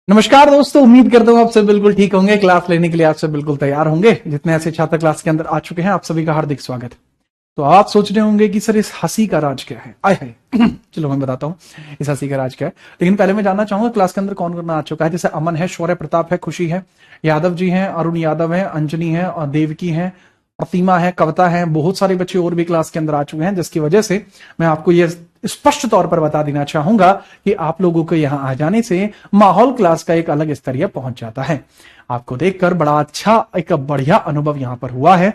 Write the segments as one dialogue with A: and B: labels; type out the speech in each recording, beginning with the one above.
A: नमस्कार दोस्तों, उम्मीद करता हूँ आप सब बिल्कुल ठीक होंगे। क्लास लेने के लिए आप सब बिल्कुल तैयार होंगे। जितने ऐसे छात्र क्लास के अंदर आ चुके हैं, आप सभी का हार्दिक स्वागत है। तो आप सोच रहे होंगे कि सर इस हंसी का राज क्या है। आय हाय चलो मैं बताता हूँ इस हंसी का राज क्या है। लेकिन पहले मैं जानना चाहूंगा क्लास के अंदर कौन कौन आ चुका है। जैसे अमन है, शौर्य प्रताप है, खुशी है, यादव जी हैं, अरुण यादव है, अंजनी है और देवकी है, प्रतिमा है, कविता है। बहुत सारे बच्चे और भी क्लास के अंदर आ चुके हैं, जिसकी वजह से मैं आपको ये स्पष्ट तौर पर बता देना चाहूंगा कि आप लोगों को यहां आ जाने से माहौल क्लास का एक अलग स्तरीय पहुंच जाता है। आपको देखकर बड़ा अच्छा एक बढ़िया अनुभव यहां पर हुआ है।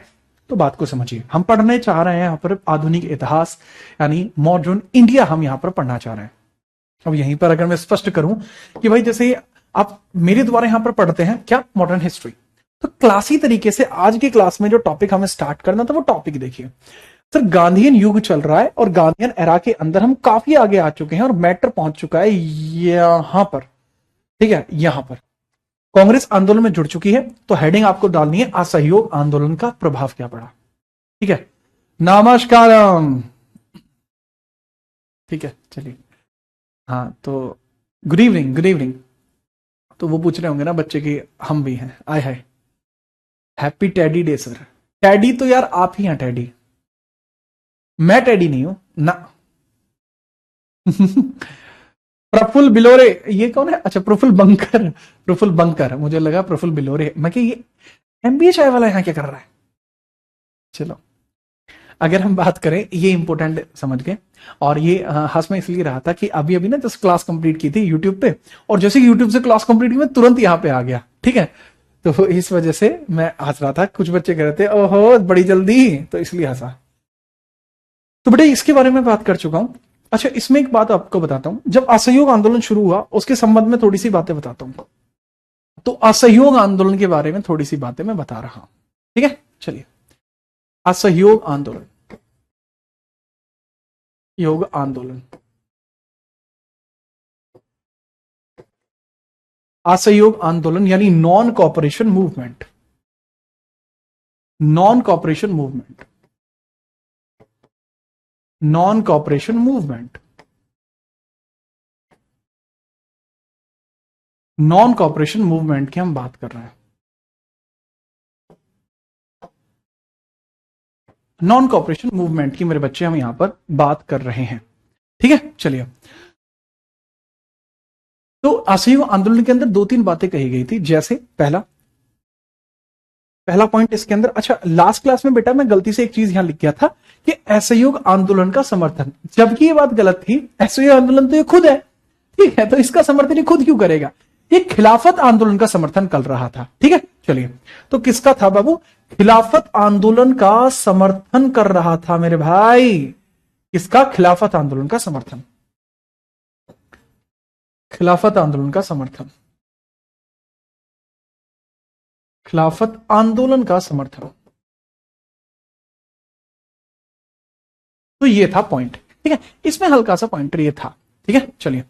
A: तो बात को समझिए, हम पढ़ने चाह रहे हैं यहां पर आधुनिक इतिहास, यानी मॉडर्न इंडिया हम यहां पर पढ़ना चाह रहे हैं। अब यहीं पर अगर मैं स्पष्ट करूं कि भाई जैसे आप मेरे द्वारा यहां पर पढ़ते हैं क्या, मॉडर्न हिस्ट्री, तो क्लासी तरीके से आज की क्लास में जो टॉपिक हमें स्टार्ट करना था वो टॉपिक देखिए। सर गांधीयन युग चल रहा है और गांधीयन एरा के अंदर हम काफी आगे आ चुके हैं और मैटर पहुंच चुका है यहां पर। ठीक है, यहां पर कांग्रेस आंदोलन में जुड़ चुकी है। तो हेडिंग आपको डालनी है, असहयोग आंदोलन का प्रभाव क्या पड़ा। ठीक है, नमस्कारम। ठीक है, चलिए। हाँ तो गुड इवनिंग, गुड इवनिंग। तो वो पूछ रहे होंगे ना बच्चे की, हम भी हैं। आय हाय, happy teddy day sir. Teddy तो यार आप ही हैं टेडी, मैं टेडी नहीं हूं ना। प्रफुल्ल बिलोरे, ये कौन है? अच्छा, प्रफुल्ल बंकर। प्रफुल्ल बंकर, मुझे लगा प्रफुल्ल बिलोरे। मैं कि ये एमबीए चाय वाला यहाँ क्या कर रहा है। चलो, अगर हम बात करें, ये इंपॉर्टेंट समझ गए। और ये हंस में इसलिए रहा था कि अभी अभी ना जस्ट क्लास कंप्लीट की थी यूट्यूब पे, और जैसे कि यूट्यूब से क्लास कंप्लीट की मैं तुरंत यहाँ पे आ गया। ठीक है, तो इस वजह से मैं हंस रहा था। कुछ बच्चे कह रहे थे ओहो बड़ी जल्दी, तो इसलिए हंसा। तो बेटे इसके बारे में बात कर चुका हूं। अच्छा, इसमें एक बात आपको बताता हूं, जब असहयोग आंदोलन शुरू हुआ उसके संबंध में थोड़ी सी बातें बताता हूं। तो असहयोग आंदोलन के बारे में थोड़ी सी बातें मैं बता रहा हूं। ठीक है, चलिए। असहयोग आंदोलन, योग आंदोलन, असहयोग आंदोलन यानी non cooperation movement. Non cooperation movement, non cooperation movement, non cooperation movement की हम बात कर रहे हैं। नॉन कॉपरेशन मूवमेंट की मेरे बच्चे हम यहां पर बात कर रहे हैं। ठीक है, चलिए। तो असहयोग आंदोलन के अंदर दो तीन बातें कही गई थी। जैसे पहला पहला पॉइंट इसके अंदर, अच्छा लास्ट क्लास में बेटा मैं गलती से एक चीज यहां लिख गया था कि असहयोग आंदोलन का समर्थन, जबकि ये बात गलत थी। असहयोग आंदोलन तो ये खुद है। ठीक है, तो इसका समर्थन ये खुद क्यों करेगा? ये खिलाफत आंदोलन का समर्थन कर रहा था। ठीक है, चलिए। तो किसका था बाबू? खिलाफत आंदोलन का समर्थन कर रहा था मेरे भाई। किसका? खिलाफत आंदोलन का समर्थन, खिलाफत आंदोलन का समर्थन, खिलाफत आंदोलन का समर्थन। तो ये था पॉइंट। ठीक है, इसमें हल्का सा पॉइंटर ये था। ठीक है, चलिए।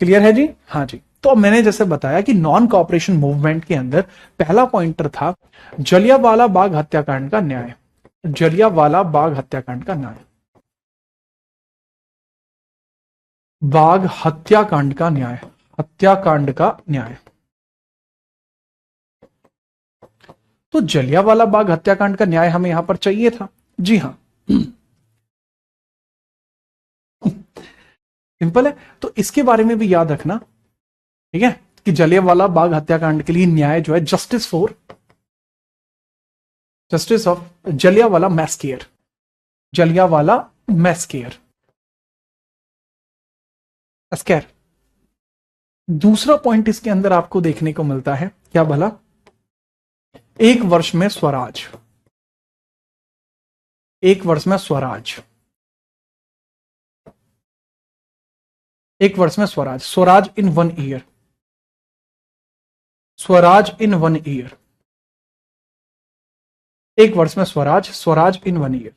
A: क्लियर है जी? हाँ जी। तो मैंने जैसे बताया कि नॉन कॉपरेशन मूवमेंट के अंदर पहला पॉइंटर था जलियांवाला बाग हत्याकांड का न्याय। जलियांवाला बाग हत्याकांड का न्याय, बाग हत्याकांड का न्याय, हत्याकांड का न्याय। तो जलियांवाला बाग हत्याकांड का न्याय हमें यहां पर चाहिए था। जी हाँ, सिंपल है। तो इसके बारे में भी याद रखना। ठीक है, कि जलियांवाला बाग हत्याकांड के लिए न्याय जो है, justice for, justice of Jallianwala massacre, Jallianwala massacre, scare. दूसरा पॉइंट इसके अंदर आपको देखने को मिलता है, क्या भला? एक वर्ष में स्वराज, एक वर्ष में स्वराज, एक वर्ष में Swaraj, Swaraj in one year, Swaraj in one year. एक वर्ष में Swaraj, Swaraj in one year,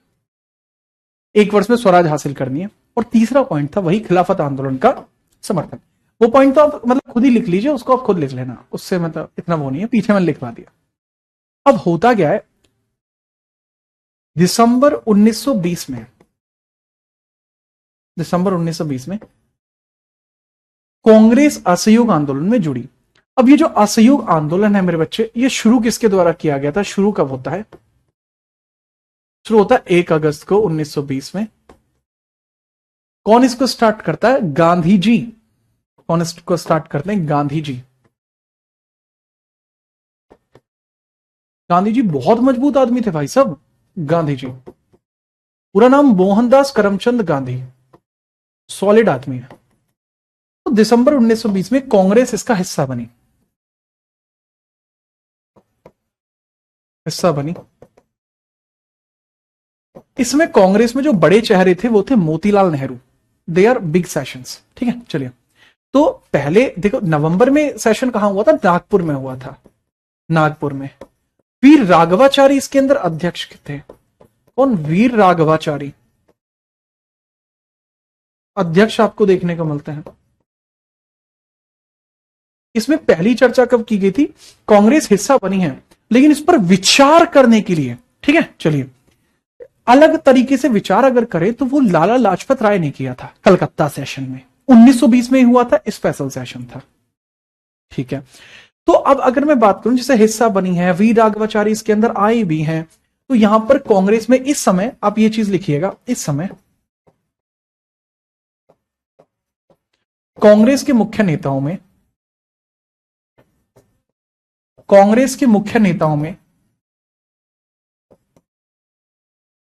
A: एक वर्ष में स्वराज हासिल करनी है। और तीसरा पॉइंट था वही खिलाफत आंदोलन का समर्थन। वो पॉइंट तो आप मतलब खुद ही लिख लीजिए, उसको आप खुद लिख लेना, उससे मतलब इतना वो नहीं है, पीछे मैंने लिखवा दिया। अब होता क्या है, दिसंबर 1920 में, दिसंबर 1920 में कांग्रेस असहयोग आंदोलन में जुड़ी। अब ये जो असहयोग आंदोलन है मेरे बच्चे, ये शुरू किसके द्वारा किया गया था? शुरू कब होता है? शुरू होता है 1 अगस्त को 1920 में। कौन इसको स्टार्ट करता है? गांधी जी। कौन इसको स्टार्ट करते हैं? गांधी जी। गांधी जी बहुत मजबूत आदमी थे भाई साहब। गांधी जी पूरा नाम मोहनदास करमचंद गांधी, सॉलिड आदमी है। तो दिसंबर 1920 में कांग्रेस इसका हिस्सा बनी। हिस्सा बनी। इसमें कांग्रेस में जो बड़े चेहरे थे वो थे Motilal Nehru. They are big sessions. ठीक है, चलिए। तो पहले देखो, नवंबर में सेशन कहां हुआ था? नागपुर में हुआ था। नागपुर में वीर राघवाचारी इसके अंदर अध्यक्ष थे। कौन? वीर राघवाचारी अध्यक्ष आपको देखने को मिलते हैं। इसमें पहली चर्चा कब की गई थी? कांग्रेस हिस्सा बनी है, लेकिन इस पर विचार करने के लिए, ठीक है, चलिए, अलग तरीके से विचार अगर करें तो वो लाला लाजपत राय ने किया था कलकत्ता सेशन में। 1920 में ही हुआ था, स्पेशल सेशन था। ठीक है। तो अब अगर मैं बात करूं, जैसे हिस्सा बनी है, वीर राघवाचारी इसके अंदर आए भी हैं, तो यहां पर कांग्रेस में इस समय, आप ये चीज लिखिएगा, इस समय कांग्रेस के मुख्य नेताओं में, कांग्रेस के मुख्य नेताओं में,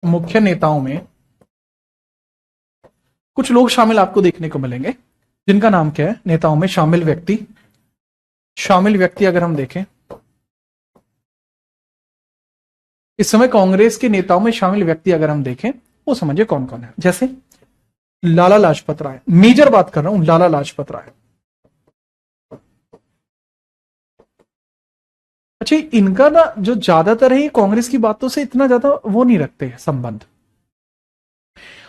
A: मुख्य नेताओं में कुछ लोग शामिल आपको देखने को मिलेंगे, जिनका नाम क्या है? नेताओं में शामिल व्यक्ति। शामिल व्यक्ति अगर हम देखें, इस समय कांग्रेस के नेताओं में शामिल व्यक्ति अगर हम देखें, वो समझिए कौन कौन है। जैसे लाला लाजपत राय, मेजर बात कर रहा हूं, लाला लाजपत राय। अच्छा, इनका ना जो ज्यादातर है, कांग्रेस की बातों से इतना ज्यादा वो नहीं रखते संबंध।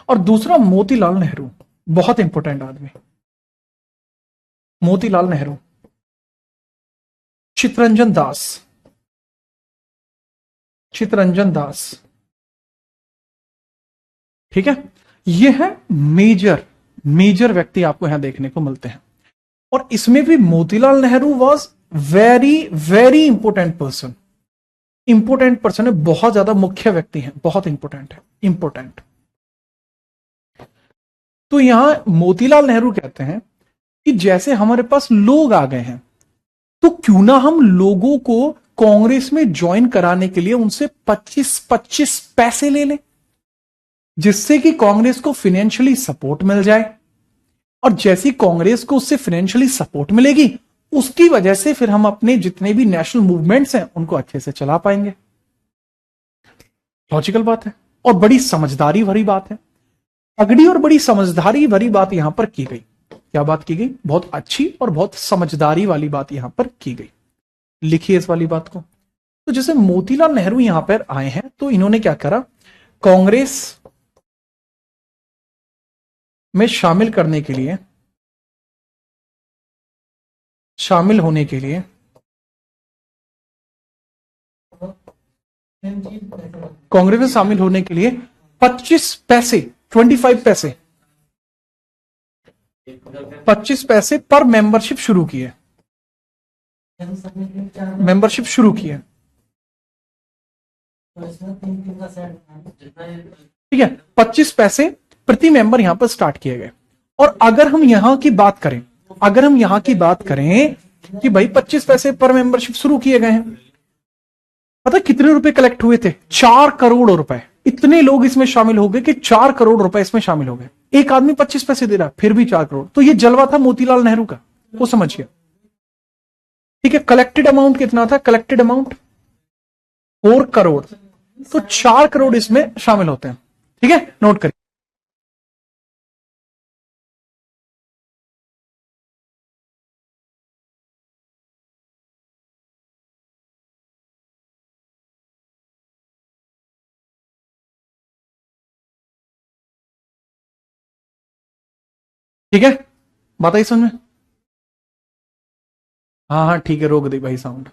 A: और दूसरा मोतीलाल नेहरू, बहुत इंपॉर्टेंट आदमी, मोतीलाल नेहरू। चितरंजन दास, चितरंजन दास, ठीक है। ये है मेजर, मेजर व्यक्ति आपको यहां देखने को मिलते हैं। और इसमें भी Motilal Nehru was very very important person. Important person है, बहुत ज्यादा मुख्य व्यक्ति हैं, बहुत इंपॉर्टेंट है, इंपॉर्टेंट। तो यहां मोतीलाल नेहरू कहते हैं कि जैसे हमारे पास लोग आ गए हैं, तो क्यों ना हम लोगों को कांग्रेस में ज्वाइन कराने के लिए उनसे 25-25 पैसे ले लें, जिससे कि कांग्रेस को फाइनेंशियली सपोर्ट मिल जाए। और जैसी कांग्रेस को उससे फाइनेंशियली सपोर्ट मिलेगी, उसकी वजह से फिर हम अपने जितने भी नेशनल मूवमेंट्स हैं उनको अच्छे से चला पाएंगे। लॉजिकल बात है और बड़ी समझदारी भरी बात है। तगड़ी और बड़ी समझदारी भरी बात यहां पर की गई। क्या बात की गई? बहुत अच्छी और बहुत समझदारी वाली बात यहां पर की गई। लिखिए इस वाली बात को। तो जैसे मोतीलाल नेहरू यहां पर आए हैं, तो इन्होंने क्या करा? कांग्रेस में शामिल करने के लिए, शामिल होने के लिए कांग्रेस में शामिल होने के लिए 25 पैसे, 25 पैसे, 25 पैसे पर मेंबरशिप शुरू किए। मेंबरशिप शुरू किए, ठीक है। 25 पैसे प्रति मेंबर यहां पर स्टार्ट किए गए। और अगर हम यहां की बात करें, अगर हम यहां की बात करें कि भाई 25 पैसे पर मेंबरशिप शुरू किए गए हैं, पता कितने रुपए कलेक्ट हुए थे? 4 करोड़ रुपए। इतने लोग इसमें शामिल हो गए कि 4 करोड़ रुपए इसमें शामिल हो गए। एक आदमी 25 पैसे दे रहा, फिर भी 4 करोड़। तो ये जलवा था मोतीलाल नेहरू का, वो समझिए। ठीक है, कलेक्टेड अमाउंट कितना था? Collected amount 4 crore. तो 4 करोड़ इसमें शामिल होते हैं। ठीक है, नोट करिए। ठीक है, बात आई समझ में? हाँ हाँ ठीक है, रोक दी भाई साउंड।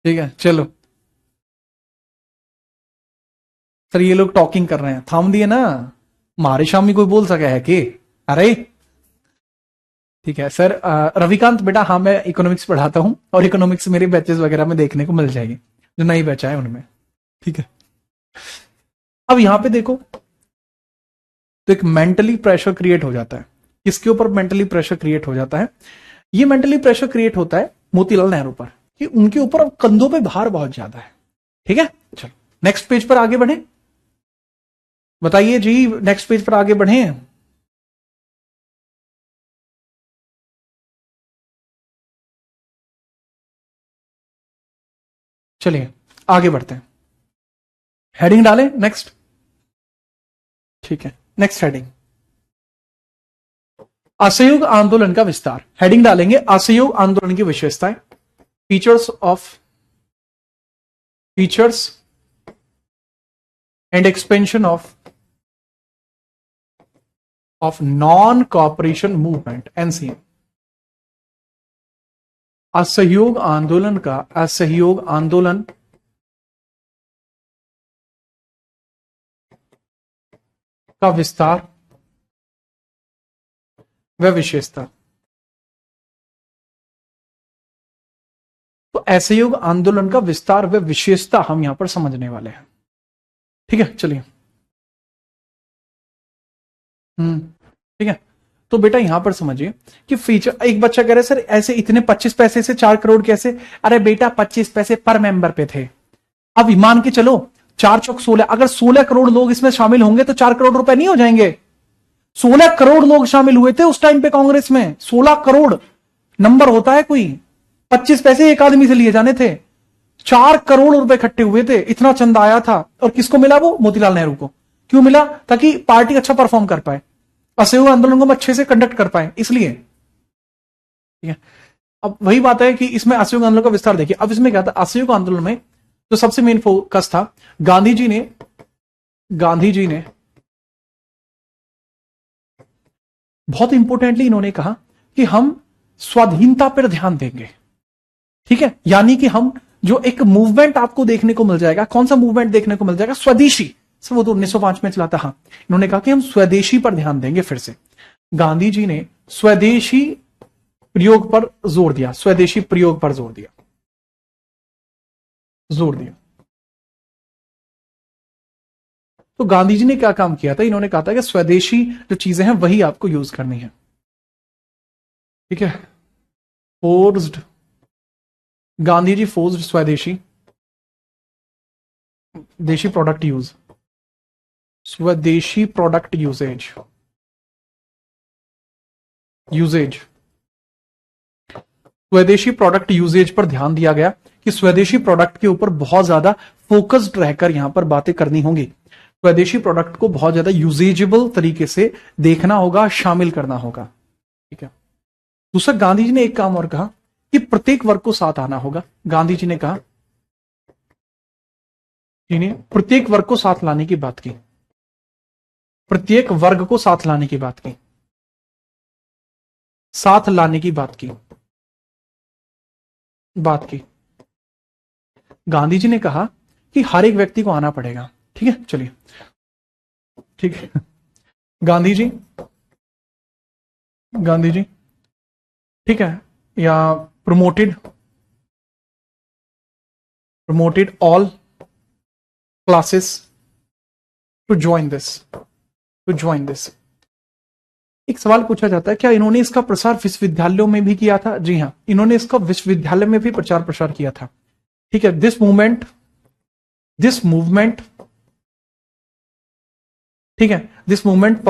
A: ठीक है चलो सर, ये लोग टॉकिंग कर रहे हैं, थाम दिए ना, हमारे शामी कोई बोल सका है कि? अरे ठीक है सर। रविकांत बेटा, हाँ मैं इकोनॉमिक्स पढ़ाता हूं और इकोनॉमिक्स मेरे बैचेस वगैरह में देखने को मिल जाएगी, जो नई बैच है उनमें। ठीक है, अब यहां पे देखो तो एक मेंटली प्रेशर क्रिएट हो जाता है। किसके ऊपर मेंटली प्रेशर क्रिएट हो जाता है? ये मेंटली प्रेशर क्रिएट होता है मोतीलाल नेहरू पर, कि उनके ऊपर अब कंधों पे भार बहुत ज्यादा है। ठीक है, चलो नेक्स्ट पेज पर आगे बढ़े। बताइए जी, नेक्स्ट पेज पर आगे बढ़े। चलिए आगे बढ़ते हैं, हेडिंग डालें नेक्स्ट। ठीक है, नेक्स्ट हेडिंग, असहयोग आंदोलन का विस्तार। हेडिंग डालेंगे असहयोग आंदोलन की विशेषताएं, features and expansion of non cooperation movement, NCM. असहयोग आंदोलन का विस्तार व विशेषता। तो असहयोग आंदोलन का विस्तार व विशेषता हम यहां पर समझने वाले हैं। ठीक है, चलिए। ठीक है, तो बेटा यहां पर समझिए कि फीचर, एक बच्चा कह रहे सर ऐसे इतने 25 पैसे से 4 करोड़ कैसे? अरे बेटा 25 पैसे पर मेंबर पे थे। अब मान के चलो 4 चौक 16, अगर 16 करोड़ लोग इसमें शामिल होंगे तो 4 करोड़ रुपए नहीं हो जाएंगे? 16 करोड़ लोग शामिल हुए थे उस टाइम पे कांग्रेस में। 16 करोड़ नंबर होता है कोई? 25 पैसे एक आदमी से लिए जाने थे, 4 करोड़ रुपए इकट्ठे हुए थे, इतना चंदा आया था। और किसको मिला? वो मोतीलाल नेहरू को। क्यों मिला? ताकि पार्टी अच्छा परफॉर्म कर पाए, असहयोग आंदोलन को हम अच्छे से कंडक्ट कर पाए, इसलिए। ठीक है, अब वही बात है कि इसमें असहयोग आंदोलन का विस्तार देखिए। अब इसमें क्या था, असहयोग आंदोलन में जो सबसे मेन फोकस था, गांधी जी ने बहुत इंपोर्टेंटली इन्होंने कहा कि हम स्वाधीनता पर ध्यान देंगे। ठीक है, यानी कि हम जो एक मूवमेंट आपको देखने को मिल जाएगा, कौन सा मूवमेंट देखने को मिल जाएगा? स्वदेशी। सर वो तो 1905 में चला था। हाँ, इन्होंने कहा कि हम स्वदेशी पर ध्यान देंगे। फिर से गांधी जी ने स्वदेशी प्रयोग पर जोर दिया, स्वदेशी प्रयोग पर जोर दिया। तो गांधी जी ने क्या काम किया था? इन्होंने कहा था कि स्वदेशी जो चीजें हैं वही आपको यूज करनी है। ठीक है, फोर्स्ड, गांधी जी फोर्स्ड स्वदेशी प्रोडक्ट यूज, स्वदेशी प्रोडक्ट यूजेज। स्वदेशी प्रोडक्ट यूजेज पर ध्यान दिया गया कि स्वदेशी प्रोडक्ट के ऊपर बहुत ज्यादा फोकस्ड रहकर यहां पर बातें करनी होंगी। स्वदेशी प्रोडक्ट को बहुत ज्यादा यूजेजेबल तरीके से देखना होगा, शामिल करना होगा। ठीक है, दूसरा गांधी जी ने एक काम और कहा कि प्रत्येक वर्ग को साथ आना होगा। गांधी जी ने कहा, प्रत्येक वर्ग को साथ लाने की बात की, प्रत्येक वर्ग को साथ लाने की बात की, साथ लाने की बात की। गांधी जी ने कहा कि हर एक व्यक्ति को आना पड़ेगा। ठीक है, चलिए। ठीक है, गांधी जी ठीक है, या promoted all classes to join this. एक सवाल पूछा जाता है, क्या इन्होंने इसका प्रसार विश्वविद्यालयों में भी किया था? जी हां, इन्होंने इसका विश्वविद्यालय में भी प्रचार प्रसार किया था। ठीक है, दिस मूवमेंट, ठीक है, दिस मूवमेंट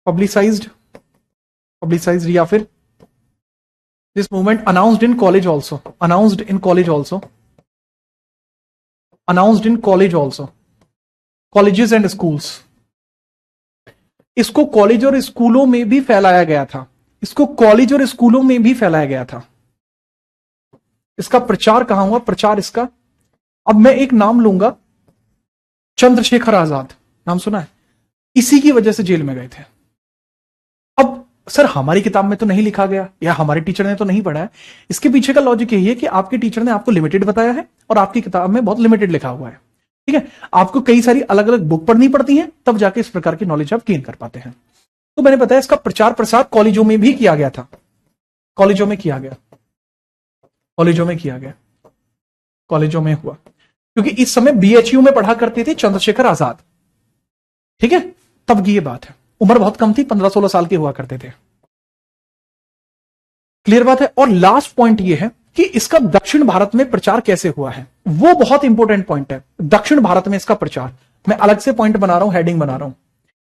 A: पब्लिसाइज्ड या फिर this movement announced in college also, colleges and schools. इसको कॉलेज और स्कूलों में भी फैलाया गया था। इसका प्रचार कहां हुआ? प्रचार इसका, अब मैं एक नाम लूंगा, चंद्रशेखर आजाद, नाम सुना है? इसी की वजह से जेल में गए थे। अब सर हमारी किताब में तो नहीं लिखा गया या हमारे टीचर ने तो नहीं पढ़ा है। इसके पीछे का लॉजिक यही है कि आपके टीचर ने आपको लिमिटेड बताया है और आपकी किताब में बहुत लिमिटेड लिखा हुआ है। ठीक है, आपको कई सारी अलग अलग बुक पढ़नी पड़ती है, तब जाके इस प्रकार की नॉलेज आप गेन कर पाते हैं। तो मैंने बताया इसका प्रचार प्रसार कॉलेजों में भी किया गया था, कॉलेजों में किया गया, कॉलेजों में किया गया, कॉलेजों में हुआ, क्योंकि इस समय बीएचयू में पढ़ा करते थे चंद्रशेखर आजाद। ठीक है, तब की ये बात है, उम्र बहुत कम थी, 15-16 साल के हुआ करते थे। क्लियर बात है। और लास्ट पॉइंट ये है कि इसका दक्षिण भारत में प्रचार कैसे हुआ है, वो बहुत इंपॉर्टेंट पॉइंट है। दक्षिण भारत में इसका प्रचार, मैं अलग से पॉइंट बना रहा हूं, हेडिंग बना रहा हूं।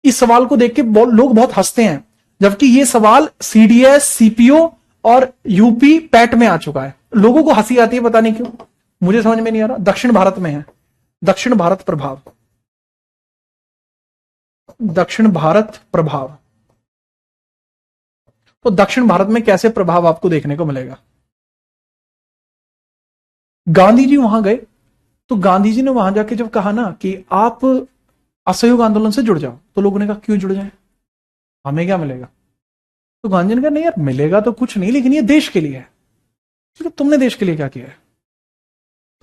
A: इस सवाल को देख के लोग बहुत हंसते हैं, जबकि ये सवाल सीडीएस, सीपीओ और यूपी पैट में आ चुका है। लोगों को हंसी आती है, पता नहीं क्यों, मुझे समझ में नहीं आ रहा। दक्षिण भारत में है, दक्षिण भारत प्रभाव, दक्षिण भारत प्रभाव। तो दक्षिण भारत में कैसे प्रभाव आपको देखने को मिलेगा। गांधी जी वहां गए, तो गांधी जी ने वहां जाके जब कहा ना कि आप असहयोग आंदोलन से जुड़ जाओ, तो लोगों ने कहा क्यों जुड़ जाए, हमें क्या मिलेगा। तो गांधी ने कहा नहीं यार, मिलेगा तो कुछ नहीं, लेकिन ये देश के लिए है। तो तुमने देश के लिए क्या किया है।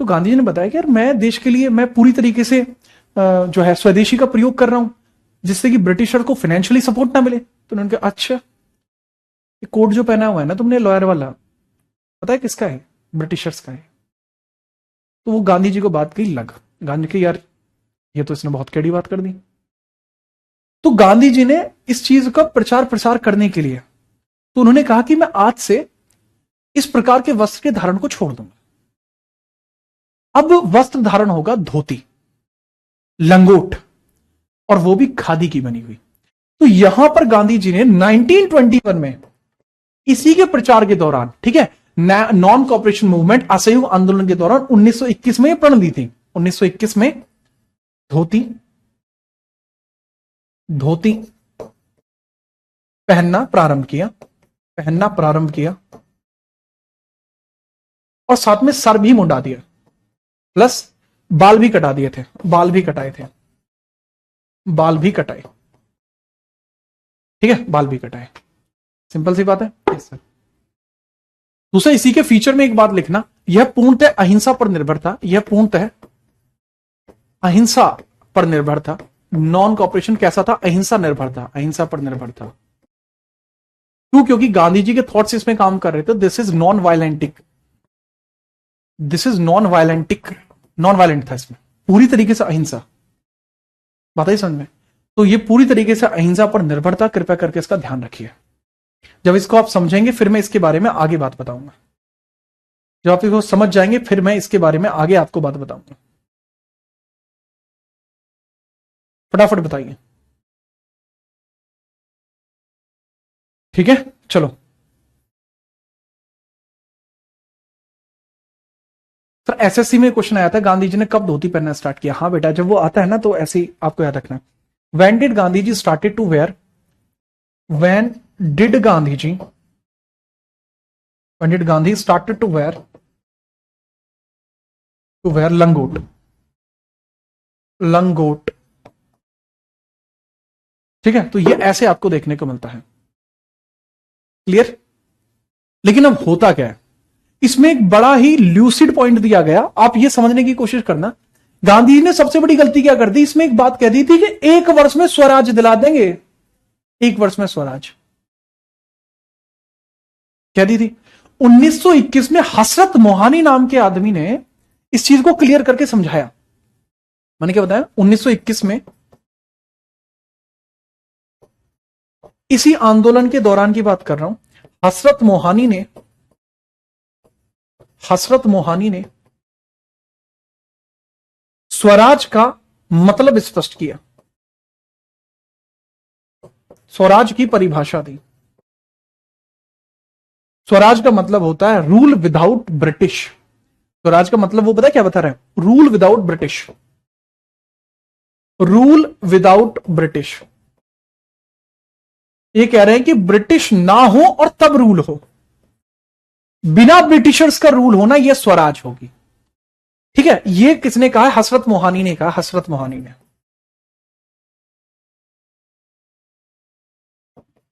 A: तो गांधी जी ने बताया कि यार मैं देश के लिए, मैं पूरी तरीके से जो है स्वदेशी का प्रयोग कर रहा हूं, जिससे कि ब्रिटिशर को फाइनेंशियली सपोर्ट ना मिले। तो उन्होंने कहा अच्छा, ये कोट जो पहना हुआ है ना तुमने लॉयर वाला, पता है किसका है, ब्रिटिशर्स का है। तो वो गांधी जी को बात की लग, गांधी की यार ये तो इसने बहुत कड़ी बात कर दी। तो गांधी जी ने इस चीज का प्रचार प्रसार करने के लिए, तो उन्होंने कहा कि मैं आज से इस प्रकार के वस्त्र के धारण को छोड़ दूंगा। अब वस्त्र धारण होगा धोती, लंगोट, और वो भी खादी की बनी हुई। तो यहां पर गांधी जी ने 1921 में इसी के प्रचार के दौरान, ठीक है, नॉन कॉपरेशन मूवमेंट, असहयोग आंदोलन के दौरान 1921 में प्रण दी थी। 1921 में धोती, धोती पहनना प्रारंभ किया, पहनना प्रारंभ किया, और साथ में सर भी मुंडा दिया, प्लस बाल भी कटा दिए थे, बाल भी कटाए थे, बाल भी कटाए। ठीक है, बाल भी कटाए, सिंपल सी बात है। Yes sir. दूसरा, इसी के फीचर में एक बात लिखना, यह पूर्णतः अहिंसा पर निर्भर था, यह पूर्णतः अहिंसा पर निर्भर था। नॉन कॉपरेशन कैसा था, अहिंसा निर्भर था, अहिंसा पर निर्भर था। क्यों, क्योंकि गांधी जी के थॉट्स इसमें काम कर रहे थे। This is non violent, this is non violent, non violent था इसमें, पूरी तरीके से अहिंसा। बात है समझ में। तो ये पूरी तरीके से अहिंसा पर निर्भर था, कृपया करके इसका ध्यान रखिए। जब इसको आप समझेंगे फिर मैं इसके बारे में आगे बात बताऊंगा, जब आप इसको समझ जाएंगे फिर मैं इसके बारे में आगे आपको बात बताऊंगा। फटाफट बताइए। ठीक है, चलो। सर एसएससी में क्वेश्चन आया था, गांधी जी ने कब धोती पहनना स्टार्ट किया। हाँ बेटा, जब वो आता है ना तो ऐसे ही आपको याद रखना। When did Gandhi ji started to wear, when did Gandhi ji, when did Gandhi started to wear langot, langot. ठीक है, तो ये ऐसे आपको देखने को मिलता है। क्लियर। लेकिन अब होता क्या है, इसमें एक बड़ा ही ल्यूसिड पॉइंट दिया गया, आप ये समझने की कोशिश करना। गांधी जी ने सबसे बड़ी गलती क्या कर दी, इसमें एक बात कह दी थी कि 1 वर्ष में स्वराज दिला देंगे, 1 वर्ष में स्वराज कह दी थी। 1921 में हसरत मोहानी नाम के आदमी ने इस चीज को क्लियर करके समझाया। मैंने क्या बताया, 1921 में इसी आंदोलन के दौरान की बात कर रहा हूं, हसरत मोहानी ने स्वराज का मतलब स्पष्ट किया, स्वराज की परिभाषा दी। स्वराज का मतलब होता है रूल विदाउट ब्रिटिश। स्वराज का मतलब वो पता है क्या बता रहे हैं, rule without British, rule without British. ये कह रहे हैं कि ब्रिटिश ना हो और तब रूल हो, बिना ब्रिटिशर्स का रूल होना, यह स्वराज होगी। ठीक है, ये किसने कहा, हसरत मोहानी ने कहा, हसरत मोहानी ने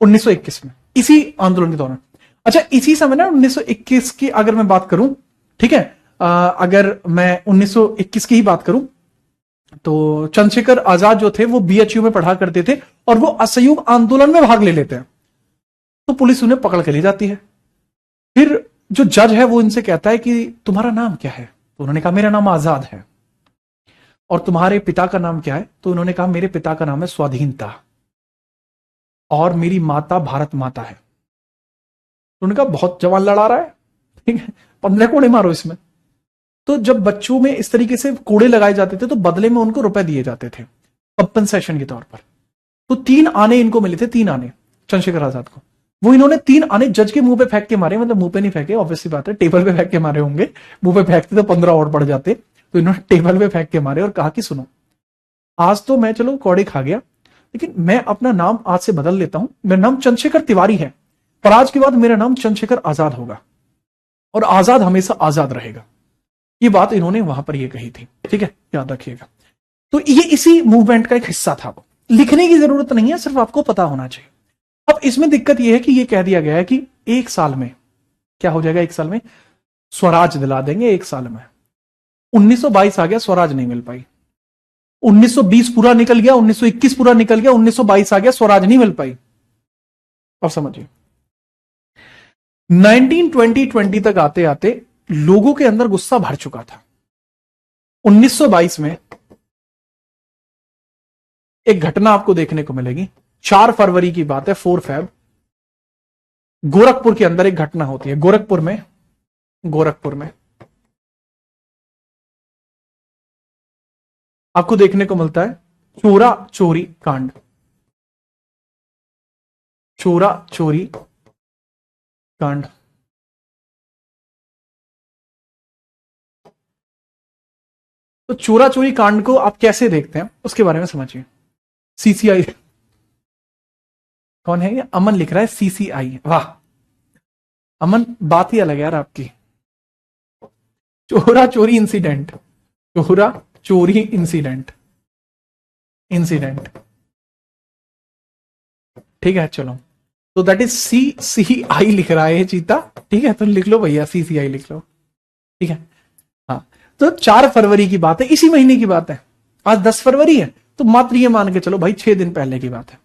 A: 1921 में। इसी आंदोलन के दौरान। अच्छा, इसी समय ना 1921 की अगर मैं बात करूं, ठीक है, अगर मैं 1921 की ही बात करूं तो चंद्रशेखर आजाद जो थे वो बीएचयू में पढ़ा करते थे और वो असहयोग आंदोलन में भाग ले लेते हैं। तो पुलिस उन्हें पकड़ के ले जाती है। फिर जो जज है वो इनसे कहता है कि तुम्हारा नाम क्या है? तो उन्होंने कहा मेरा नाम आजाद है। और तुम्हारे पिता का नाम क्या है? तो उन्होंने कहा मेरे पिता का नाम है स्वाधीनता और मेरी माता भारत माता है। तो उन्होंने कहा बहुत जवान लड़ा रहा है, ठीक है, 15 कोड़े मारो इसमें। तो जब बच्चों में इस तरीके से कोड़े लगाए जाते थे तो बदले में उनको रुपए दिए जाते थे कंपनसेशन के तौर पर। तो 3 आने इनको मिले थे, 3 आने चंद्रशेखर आजाद को। वो इन्होंने 3 आने जज के मुंह पे फेंक के मारे, मतलब मुंह पे नहीं फेंके, ऑब्वियसली बात है, टेबल पे फेंक के मारे होंगे। मुंह पे फेंकते तो 15 और पड़ जाते, तो इन्होंने टेबल पे फेंक के मारे और कहा कि सुनो, आज तो मैं चलो कौड़े खा गया, लेकिन मैं अपना नाम आज से बदल लेता हूं। मेरा नाम चंद्रशेखर तिवारी है, पर आज के बाद मेरा नाम चंद्रशेखर आजाद होगा और आजाद हमेशा आजाद रहेगा। ये बात इन्होंने वहां पर ये कही थी, ठीक है, याद रखिएगा। तो ये इसी मूवमेंट का एक हिस्सा था। वो लिखने की जरूरत नहीं है, सिर्फ आपको पता होना चाहिए। अब इसमें दिक्कत यह है कि ये कह दिया गया है कि 1 साल में क्या हो जाएगा, 1 साल में स्वराज दिला देंगे। 1 साल में 1922 आ गया, स्वराज नहीं मिल पाई। 1920 पूरा निकल गया, 1921 पूरा निकल गया, 1922 आ गया, स्वराज नहीं मिल पाई। अब समझिए 1920 तक आते आते लोगों के अंदर गुस्सा भर चुका था। 1922 में एक घटना आपको देखने को मिलेगी। 4 फरवरी की बात है, 4 फेब, गोरखपुर के अंदर एक घटना होती है। गोरखपुर में आपको देखने को मिलता है चोरा चोरी कांड। चोरा चोरी कांड। तो चोरा चोरी कांड को आप कैसे देखते हैं उसके बारे में समझिए। सीसीआई कौन है? ये अमन लिख रहा है, सीसीआई। वाह अमन, बात ही अलग है यार आपकी। चोरा चोरी इंसिडेंट, चोरा चोरी इंसिडेंट, ठीक है, चलो। तो दैट इज सीसीआई लिख रहा है चीता, ठीक है, तो लिख लो भैया, सीसीआई लिख लो, ठीक है। हाँ, तो 4 फरवरी की बात है, इसी महीने की बात है। आज 10 फरवरी है, तो मात्र ये मान के चलो भाई 6 दिन पहले की बात है।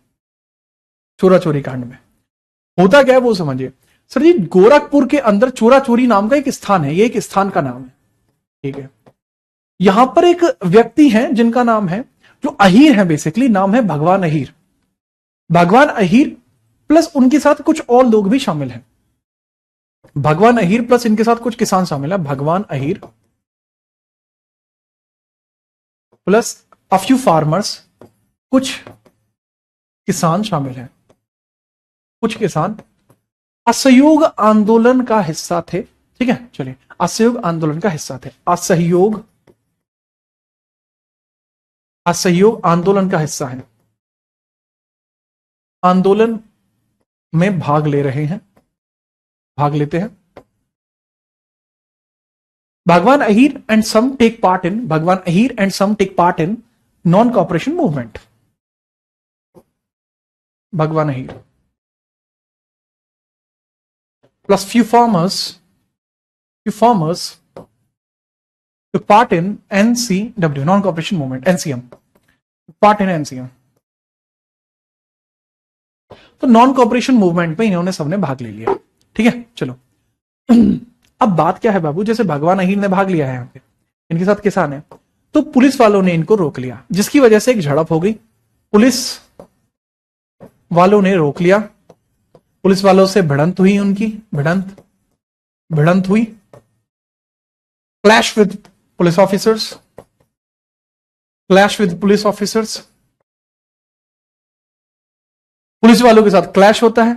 A: चोरा चोरी कांड में होता क्या है वो समझिए। सर जी, गोरखपुर के अंदर चोरा चोरी नाम का एक स्थान है, ये एक स्थान का नाम है, ठीक है। यहां पर एक व्यक्ति हैं जिनका नाम है, जो अहीर है, बेसिकली नाम है भगवान अहीर। भगवान अहीर प्लस उनके साथ कुछ और लोग भी शामिल हैं। भगवान अहीर प्लस इनके साथ कुछ किसान शामिल है। भगवान Ahir plus a few farmers, कुछ किसान शामिल हैं। कुछ किसान असहयोग आंदोलन का हिस्सा थे, ठीक है, चलिए, असहयोग आंदोलन का हिस्सा थे। असहयोग आंदोलन का हिस्सा है, आंदोलन में भाग लेते हैं। Bhagwan Ahir and some take part in non cooperation movement. Bhagwan Ahir plus few farmers took part in NCW, non-cooperation movement, NCM, part in NCM। तो नॉन कॉपरेशन मूवमेंट में इन्होंने सबने भाग ले लिया, ठीक है, चलो। अब बात क्या है बाबू, जैसे भगवान अहीर ने भाग लिया है यहाँ पे, इनके साथ किसान है, तो पुलिस वालों ने इनको रोक लिया, जिसकी वजह से एक झड़प हो गई। पुलिस वालों ने रोक लिया, पुलिस वालों से भिड़ंत हुई, उनकी भिड़ंत हुई। Clash with police officers, police वालों के साथ क्लैश होता है।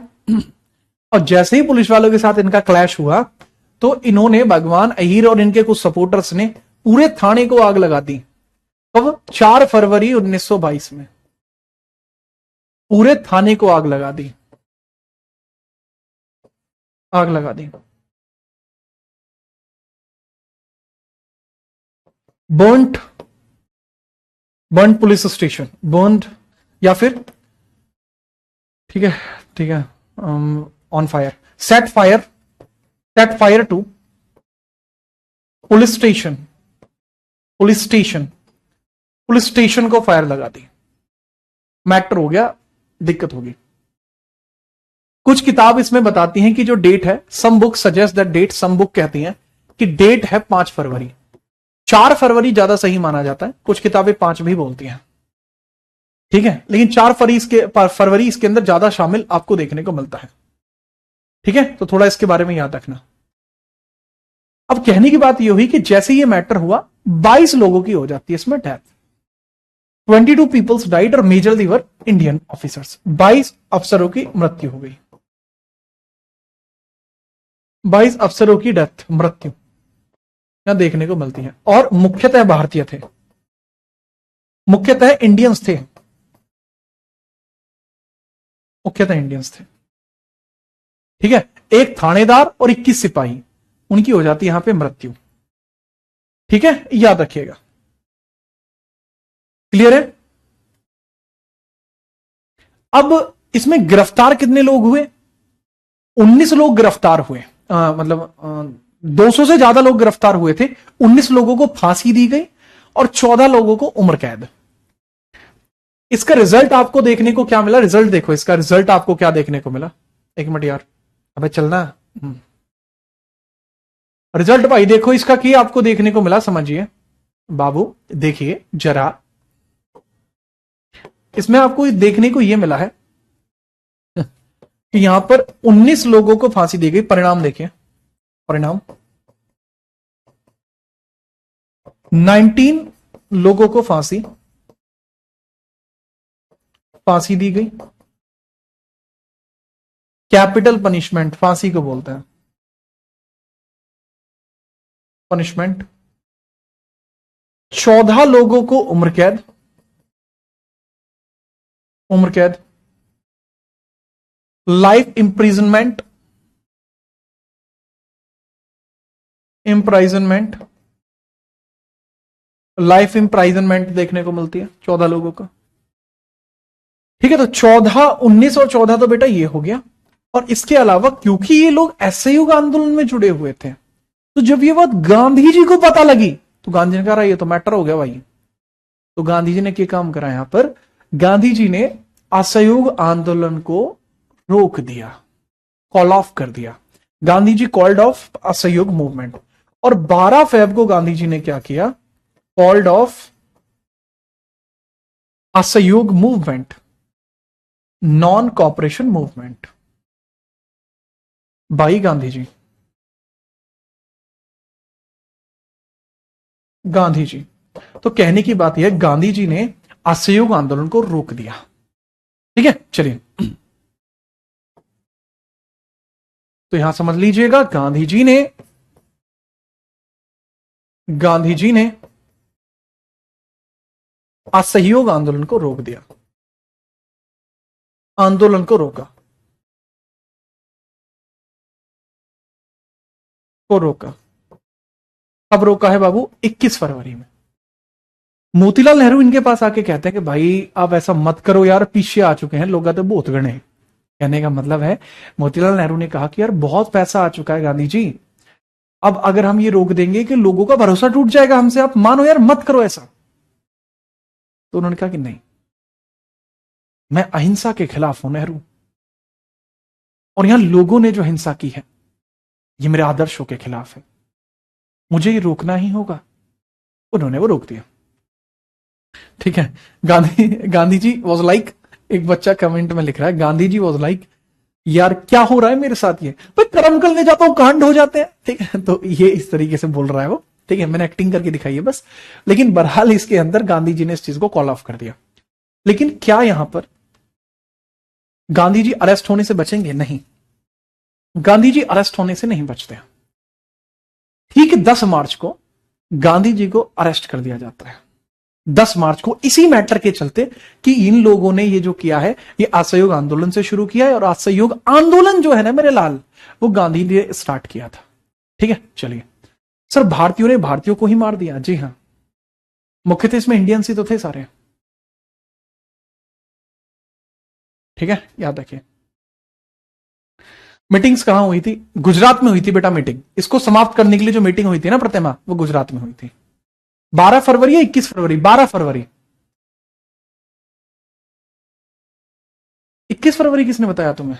A: और जैसे ही पुलिस वालों के साथ इनका क्लैश हुआ, तो इन्होंने, भगवान अहीर और इनके कुछ सपोर्टर्स ने पूरे थाने को आग लगा दी। कब? 4 फरवरी 1922 में पूरे थाने को आग लगा दी। बर्न्ड पुलिस स्टेशन, बर्न्ड, या फिर ठीक है on fire, set fire to police station, police station को फायर लगा दी, मैटर हो गया, दिक्कत होगी। कुछ किताब इसमें बताती हैं कि जो डेट है, some book suggest that date, some book कहती हैं कि डेट है 5 फरवरी, 4 फरवरी ज्यादा सही माना जाता है, कुछ किताबें 5 भी बोलती हैं, ठीक है, लेकिन 4 फरवरी इसके अंदर ज्यादा शामिल आपको देखने को मिलता है, ठीक है, तो थोड़ा इसके बारे में याद रखना। अब कहने की बात यह हुई कि जैसे ये मैटर हुआ 22 लोगों की हो जाती है इसमें डेथ, 22 पीपल्स डाइड और मेजरली वर इंडियन ऑफिसर्स, 22 अफसरों की मृत्यु हो गई, 22 अफसरों की डेथ, मृत्यु यहां देखने को मिलती है, और मुख्यतः भारतीय थे, मुख्यतः इंडियंस थे, मुख्यतः इंडियंस थे, ठीक है, एक थानेदार और 21 सिपाही, उनकी हो जाती है यहां पे मृत्यु, ठीक है, याद रखिएगा, क्लियर है। अब इसमें गिरफ्तार कितने लोग हुए, 19 लोग गिरफ्तार हुए, मतलब 200 से ज्यादा लोग गिरफ्तार हुए थे, 19 लोगों को फांसी दी गई और 14 लोगों को उम्र कैद। इसका रिजल्ट आपको देखने को क्या मिला, रिजल्ट देखो, इसका रिजल्ट आपको क्या देखने को मिला, एक मिनट यार, अबे चलना, रिजल्ट भाई देखो इसका क्या आपको देखने को मिला, समझिए बाबू, देखिए जरा, इसमें आपको देखने को यह मिला है कि यहां पर 19 लोगों को फांसी दी गई, परिणाम देखिए, परिणाम 19 लोगों को फांसी दी गई, कैपिटल पनिशमेंट फांसी को बोलते हैं, पनिशमेंट, 14 लोगों को उम्र कैद, लाइफ इंप्रिजनमेंट, लाइफ इंप्राइजनमेंट देखने को मिलती है 14 लोगों का, ठीक है, तो 14, 19 और 14 तो बेटा ये हो गया, और इसके अलावा क्योंकि ये लोग असहयोग आंदोलन में जुड़े हुए थे, तो जब ये बात गांधी जी को पता लगी तो गांधी ने कहा ये तो मैटर हो गया भाई, तो गांधी जी ने क्या काम करा, यहां पर गांधी जी ने असहयोग आंदोलन को रोक दिया, कॉल ऑफ कर दिया, गांधी जी कॉल्ड ऑफ असहयोग मूवमेंट, और 12 फेब को गांधी जी ने क्या किया, कॉल्ड ऑफ असहयोग movement, non cooperation movement by Gandhi ji, तो कहने की बात यह, गांधी जी ने असहयोग आंदोलन को रोक दिया, ठीक है, चलिए, तो यहां समझ लीजिएगा, गांधी जी ने असहयोग आंदोलन को रोक दिया, आंदोलन को रोका, अब रोका है बाबू 21 फरवरी में। मोतीलाल नेहरू इनके पास आके कहते हैं कि भाई आप ऐसा मत करो यार, पीछे आ चुके हैं लोग, तो बहुत गणे, कहने का मतलब है मोतीलाल नेहरू ने कहा कि यार बहुत पैसा आ चुका है गांधी जी, अब अगर हम ये रोक देंगे कि लोगों का भरोसा टूट जाएगा हमसे, आप मानो यार, मत करो ऐसा। तो उन्होंने कहा कि नहीं, मैं अहिंसा के खिलाफ हूं नेहरू, और यहां लोगों ने जो हिंसा की है ये मेरे आदर्शों के खिलाफ है, मुझे ये रोकना ही होगा, उन्होंने वो रोक दिया, ठीक है। गांधी जी वॉज लाइक, एक बच्चा कमेंट में लिख रहा है, गांधी जी वॉज लाइक, यार क्या हो रहा है मेरे साथ, ये भाई कर्म करने जाता हूं कांड हो जाते हैं, ठीक है, तो ये इस तरीके से बोल रहा है वो, ठीक है, मैंने एक्टिंग करके दिखाई है बस, लेकिन बहरहाल इसके अंदर गांधी जी ने इस चीज को कॉल ऑफ कर दिया। लेकिन क्या यहां पर गांधी जी अरेस्ट होने से बचेंगे? नहीं, गांधी जी अरेस्ट होने से नहीं बचते हैं। ठीक 10 मार्च को गांधी जी को अरेस्ट कर दिया जाता है, 10 मार्च को, इसी मैटर के चलते कि इन लोगों ने ये जो किया है ये असहयोग आंदोलन से शुरू किया है, और असहयोग आंदोलन जो है ना मेरे लाल, वो गांधी ने स्टार्ट किया था, ठीक है। चलिए सर, भारतीयों ने भारतीयों को ही मार दिया? जी हाँ, मुख्यतः इसमें इंडियंस ही तो थे सारे, ठीक है, याद रखिए। मीटिंग्स कहां हुई थी? गुजरात में हुई थी बेटा मीटिंग। इसको समाप्त करने के लिए जो मीटिंग हुई थी ना प्रतिमा, वो गुजरात में हुई थी। 12 फरवरी या 21 फरवरी? 12 फरवरी। 21 फरवरी किसने बताया तुम्हें?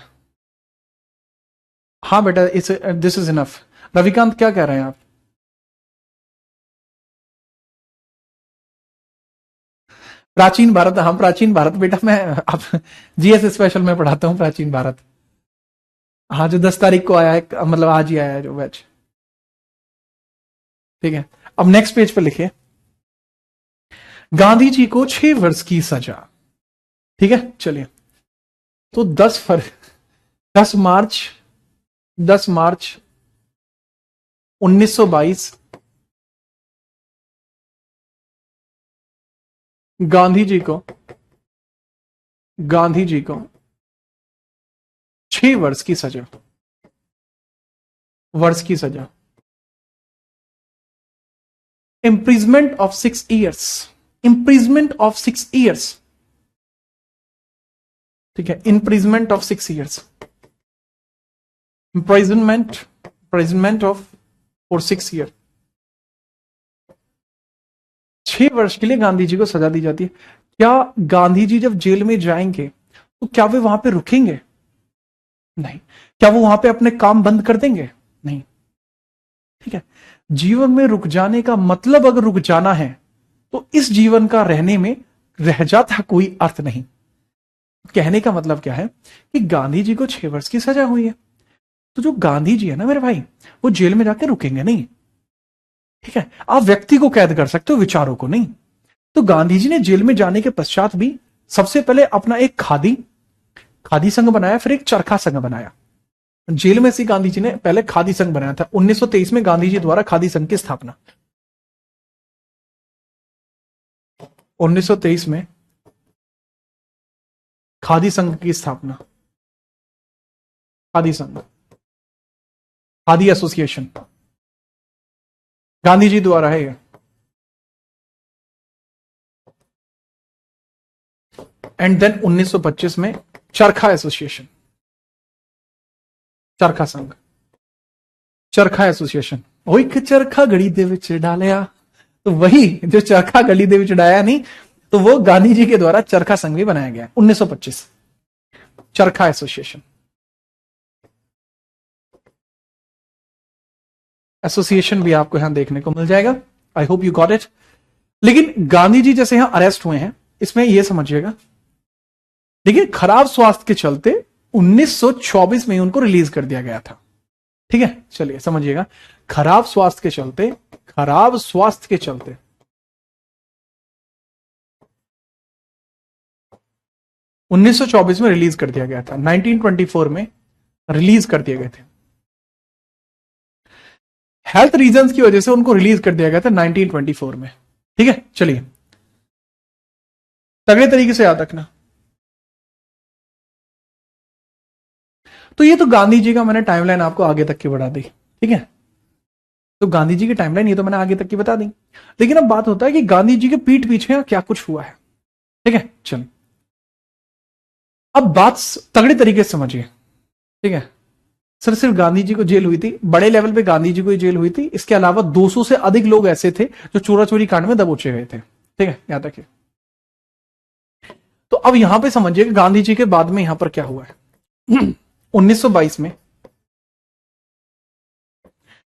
A: हाँ बेटा, इस दिस इज इनफ। रविकांत क्या कह रहे हैं आप? प्राचीन भारत, हाँ प्राचीन भारत बेटा, मैं अब जीएस स्पेशल में पढ़ाता हूं प्राचीन भारत। हाँ, जो 10 तारीख को आया है, मतलब आज ही आया है जो बैच। ठीक है, अब नेक्स्ट पेज पे लिखिए, गांधी जी को 6 वर्ष की सजा। ठीक है, चलिए। तो 10 मार्च 10 मार्च 1922 गांधी जी को 6 वर्ष की सजा, imprisonment of 6 years, imprisonment of 6 years। ठीक है, imprisonment of 6 years, imprisonment of for 6 year। 6 वर्ष के लिए गांधी जी को सजा दी जाती है। क्या गांधी जी जब जेल में जाएंगे तो क्या वे वहां पे रुकेंगे? नहीं। क्या वो वहां पे अपने काम बंद कर देंगे? नहीं। ठीक है, जीवन में रुक जाने का मतलब, अगर रुक जाना है तो इस जीवन का रहने में रह जाता कोई अर्थ नहीं। कहने का मतलब क्या है कि गांधी जी को 6 वर्ष की सजा हुई है, तो जो गांधी जी है ना मेरे भाई, वो जेल में जाके रुकेंगे नहीं। ठीक है, आप व्यक्ति को कैद कर सकते हो, विचारों को नहीं। तो गांधी जी ने जेल में जाने के पश्चात भी सबसे पहले अपना एक खादी संघ बनाया, फिर एक चरखा संघ बनाया। जेल में से गांधी जी ने पहले खादी संघ बनाया था। 1923 में गांधी जी द्वारा खादी संघ की स्थापना। 1923 में खादी संघ की स्थापना, खादी संघ, खादी एसोसिएशन गांधी जी द्वारा है ये। एंड देन 1925 में चरखा एसोसिएशन, चरखा संघ, चरखा एसोसिएशन। वही चरखा गड़ी दे विच डालिया, तो वही जो चरखा गली दे विच डाया नहीं, तो वो गांधी जी के द्वारा चरखा संघ भी बनाया गया 1925, चरखा एसोसिएशन। एसोसिएशन भी आपको यहां देखने को मिल जाएगा। I hope you got it. लेकिन गांधी जी जैसे यहां अरेस्ट हुए हैं, इसमें यह समझिएगा, देखिए खराब स्वास्थ्य के चलते 1924 में उनको रिलीज कर दिया गया था। ठीक है, चलिए समझिएगा, खराब स्वास्थ्य के चलते 1924 में रिलीज कर दिया गया था। 1924 में रिलीज कर दिए गए थे। हेल्थ रीजंस की वजह से उनको रिलीज कर दिया गया था 1924 में। ठीक है, चलिए तगड़े तरीके से याद रखना। तो ये तो गांधी जी का मैंने टाइमलाइन आपको आगे तक की बढ़ा दी। ठीक है, तो गांधी जी की टाइमलाइन ये तो मैंने आगे तक की बता दी। लेकिन अब बात होता है कि गांधी जी के पीठ पीछे क्या कुछ हुआ है। ठीक है, चलो अब बात तगड़े तरीके से समझिए। ठीक है, सिर्फ गांधी जी को जेल हुई थी, बड़े लेवल पे गांधी जी को जेल हुई थी। इसके अलावा 200 से अधिक लोग ऐसे थे जो चोरा चोरी कांड में दबोचे गए थे। ठीक है, याद रखिए। तो अब यहां पे समझिए कि गांधी जी के बाद में यहां पर क्या हुआ है। 1922 में,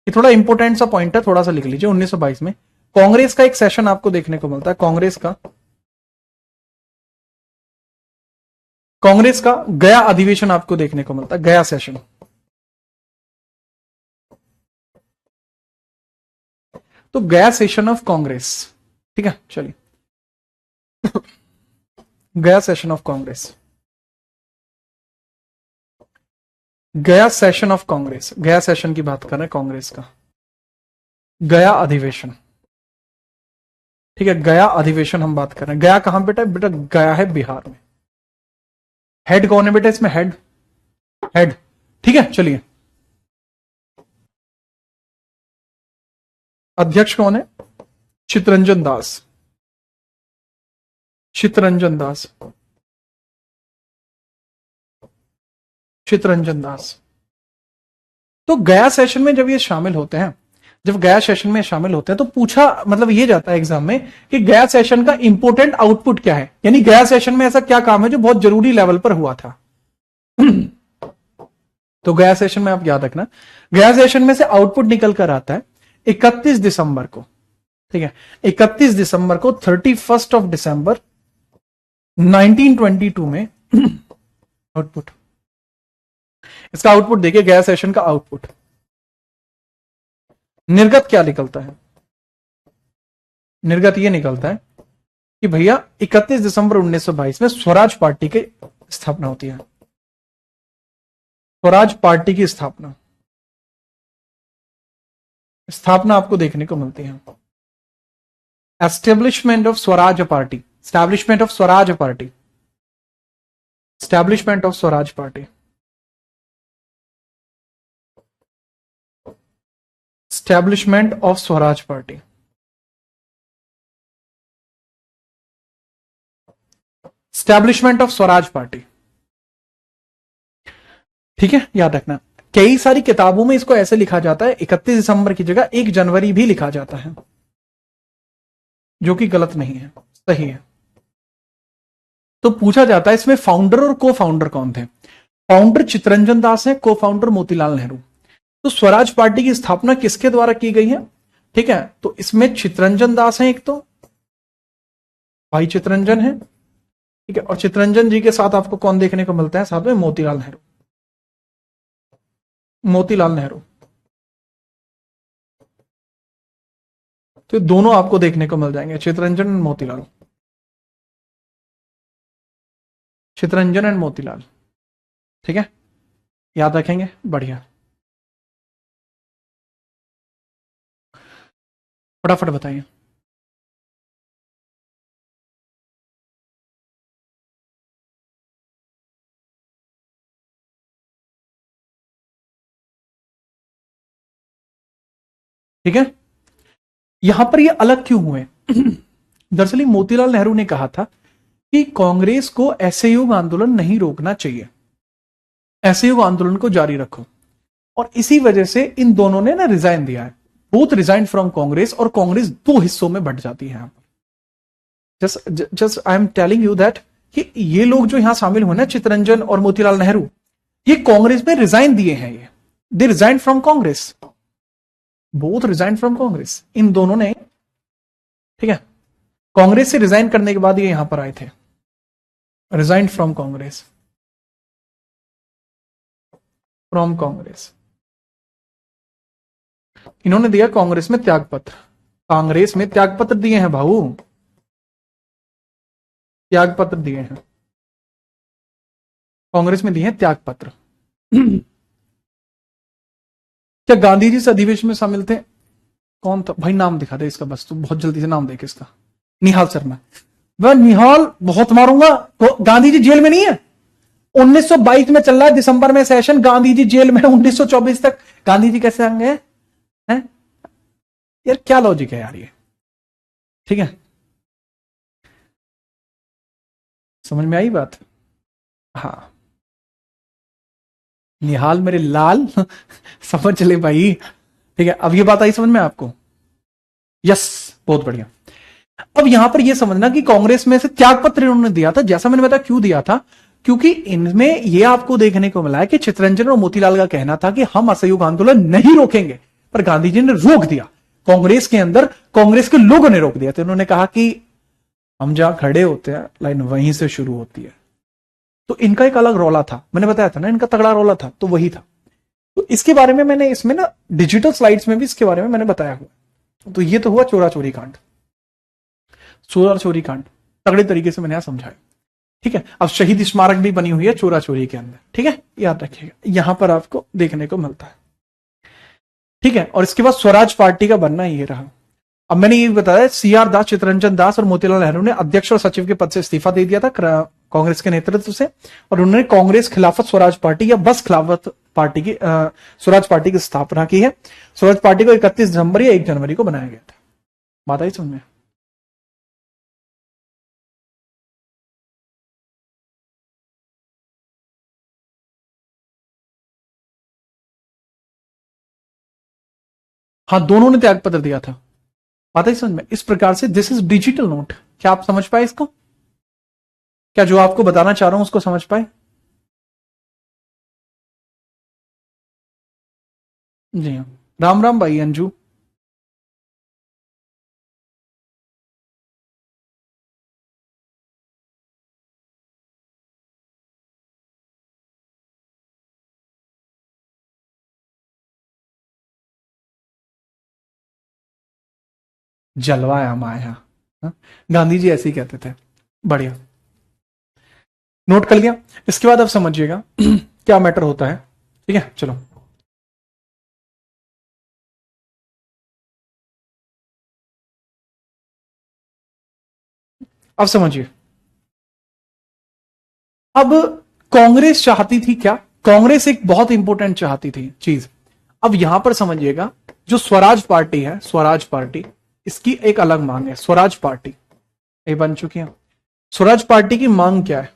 A: ये थोड़ा इंपॉर्टेंट सा पॉइंट है, थोड़ा सा लिख लीजिए। 1922 में कांग्रेस का एक सेशन आपको देखने को मिलता है। कांग्रेस का गया अधिवेशन आपको देखने को मिलता है, गया सेशन। तो गया सेशन ऑफ कांग्रेस। ठीक है, चलिए गया सेशन ऑफ कांग्रेस, गया सेशन ऑफ कांग्रेस, गया सेशन की बात कर रहे हैं कांग्रेस का, गया अधिवेशन। ठीक है, गया अधिवेशन हम बात कर रहे हैं। गया कहां बेटा? बेटा गया है बिहार में। हेड कौन है बेटा इसमें? हेड। ठीक है, चलिए अध्यक्ष कौन है? चित्तरंजन दास, चित्तरंजन दास, चित्तरंजन दास। तो गया सेशन में जब ये शामिल होते हैं, जब गया सेशन में शामिल होते हैं तो पूछा मतलब ये जाता है एग्जाम में कि गया सेशन का इंपोर्टेंट आउटपुट क्या है, यानी गया सेशन में ऐसा क्या काम है जो बहुत जरूरी लेवल पर हुआ था। तो गया सेशन में आप याद रखना, गया सेशन में से आउटपुट निकल कर आता है 31 दिसंबर को, ठीक है, 31 दिसंबर को, 31 दिसंबर 1922 में आउटपुट, इसका आउटपुट देखिए, गया सेशन का आउटपुट निर्गत क्या निकलता है, निर्गत ये निकलता है कि भैया 31 दिसंबर 1922 में स्वराज पार्टी की स्थापना होती है, स्वराज पार्टी की स्थापना, स्थापना आपको देखने को मिलती है, establishment of Swaraj party, establishment of Swaraj party, establishment of Swaraj party, establishment of Swaraj party, establishment of Swaraj party, ठीक है, याद रखना। कई सारी किताबों में इसको ऐसे लिखा जाता है 31 दिसंबर की जगह 1 जनवरी भी लिखा जाता है, जो कि गलत नहीं है, सही है। तो पूछा जाता है इसमें फाउंडर और को फाउंडर कौन थे, फाउंडर चित्तरंजन दास है, को फाउंडर मोतीलाल नेहरू। तो स्वराज पार्टी की स्थापना किसके द्वारा की गई है, ठीक है, तो इसमें चित्तरंजन दास है एक तो, भाई चित्तरंजन है, ठीक है, और चित्तरंजन जी के साथ आपको कौन देखने को मिलता है साथ में, मोतीलाल नेहरू, मोतीलाल नेहरू। तो दोनों आपको देखने को मिल जाएंगे, चित्तरंजन एंड मोतीलाल, चित्तरंजन एंड मोतीलाल, ठीक है, याद रखेंगे, बढ़िया। फटाफट बताइए। ठीक है, यहां पर ये अलग क्यों हुए? दरअसल मोतीलाल नेहरू ने कहा था कि कांग्रेस को असहयोग आंदोलन नहीं रोकना चाहिए, असहयोग आंदोलन को जारी रखो, और इसी वजह से इन दोनों ने ना रिजाइन दिया है, बोथ रिजाइन फ्रॉम कांग्रेस, और कांग्रेस दो हिस्सों में बंट जाती है यहां पर। Just I am telling you that कि ये लोग जो यहां शामिल हुए ना, चित्तरंजन और मोतीलाल नेहरू, ये कांग्रेस में रिजाइन दिए हैं, ये they resign from Congress, both resign from Congress, इन दोनों ने, ठीक है, कांग्रेस से रिजाइन करने के बाद ये यहां पर आए थे, resign from Congress, from Congress, इन्होंने दिया कांग्रेस में त्याग पत्र, कांग्रेस में त्याग पत्र दिए हैं भाऊ, त्याग पत्र दिए हैं, कांग्रेस में दिए हैं त्याग पत्र। क्या गांधी जी इस अधिवेशन में शामिल थे? कौन था भाई, नाम दिखा दे इसका, बस तू बहुत जल्दी से नाम देख इसका, निहाल शर्मा। वह निहाल बहुत मारूंगा, तो गांधी जी जेल में नहीं है, 1922 में चल रहा है दिसंबर में सेशन, गांधी जी जेल में 1924 तक, गांधी जी कैसे आएंगे हैं? यार क्या लॉजिक है यार ये, ठीक है, समझ में आई बात? हाँ, निहाल मेरे लाल, समझ ले भाई, ठीक है, अब ये बात आई समझ में आपको? यस, बहुत बढ़िया। अब यहां पर यह समझना कि कांग्रेस में से त्याग पत्र इन्होंने दिया था, जैसा मैंने बताया क्यों दिया था, क्योंकि इनमें यह आपको देखने को मिला है कि चित्तरंजन और मोतीलाल का कहना था कि हम असहयोग आंदोलन नहीं रोकेंगे, पर गांधी जी ने रोक दिया, कांग्रेस के अंदर कांग्रेस के लोगों ने रोक दिया, तो उन्होंने कहा कि हम जहां खड़े होते हैं लाइन वहीं से शुरू होती है। तो इनका एक अलग रौला था, मैंने बताया था ना, इनका तगड़ा रौला था, तो वही था। तो इसके बारे में मैंने इसमें ना डिजिटल स्लाइड्स में भी इसके बारे में मैंने बताया हुआ। तो ये तो हुआ चोरा चोरी कांड, चोरा चोरी कांड तगड़े तरीके से मैंने यहां समझाया, ठीक है। अब शहीद स्मारक भी बनी हुई है चोरा चोरी के अंदर, ठीक है, याद रखिएगा, यहां पर आपको देखने को मिलता है, ठीक है। और इसके बाद स्वराज पार्टी का बनना ये रहा। अब मैंने ये बताया, सीआर दास, चित्तरंजन दास और मोतीलाल नेहरू ने अध्यक्ष और सचिव के पद से इस्तीफा दे दिया था कांग्रेस के नेतृत्व से, और उन्होंने कांग्रेस खिलाफत स्वराज पार्टी या बस खिलाफत पार्टी की स्वराज पार्टी की स्थापना की है। स्वराज पार्टी को 31 दिसंबर या 1 जनवरी को बनाया गया था। बात आई समझ में? हाँ, दोनों ने त्याग पत्र दिया था। बात है समझ में? इस प्रकार से दिस इज डिजिटल नोट। क्या आप समझ पाए इसको? क्या जो आपको बताना चाह रहा हूं उसको समझ पाए? जी हाँ। राम राम भाई अंजू। जलवा है हमारे यहाँ। हाँ? गांधी जी ऐसे ही कहते थे। बढ़िया। नोट कर लिया। इसके बाद अब समझिएगा क्या मैटर होता है। ठीक है, चलो। अब समझिए। अब कांग्रेस चाहती थी क्या? कांग्रेस एक बहुत इंपॉर्टेंट चाहती थी चीज। अब यहां पर समझिएगा, जो स्वराज पार्टी है, स्वराज पार्टी, इसकी एक अलग मांग है। स्वराज पार्टी ये बन चुकी है। स्वराज पार्टी की मांग क्या है?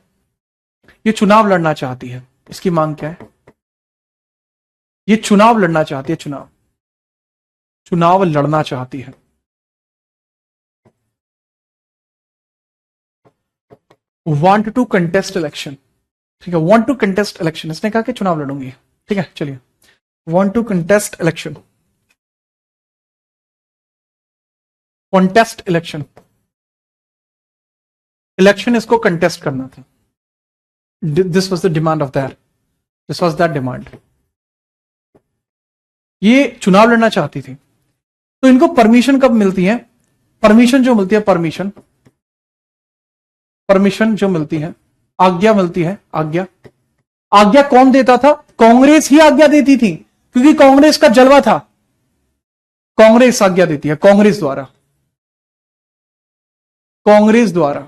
A: ये चुनाव लड़ना चाहती है। इसकी मांग क्या है? ये चुनाव लड़ना चाहती है। चुनाव, चुनाव लड़ना चाहती है। Want to contest election. ठीक है, वांट टू कंटेस्ट इलेक्शन। इसने कहा कि चुनाव लड़ूंगी। ठीक है, चलिए। Want to contest election. Contest election. Election इसको कंटेस्ट करना था। This was the demand of that. This was that demand. ये चुनाव लड़ना चाहती थी। तो इनको परमिशन कब मिलती है? परमिशन जो मिलती है, परमिशन, परमिशन जो मिलती है, आज्ञा मिलती है। आज्ञा, आज्ञा कौन देता था? कांग्रेस ही आज्ञा देती थी, क्योंकि कांग्रेस का जलवा था। कांग्रेस आज्ञा देती है, कांग्रेस द्वारा। कांग्रेस द्वारा,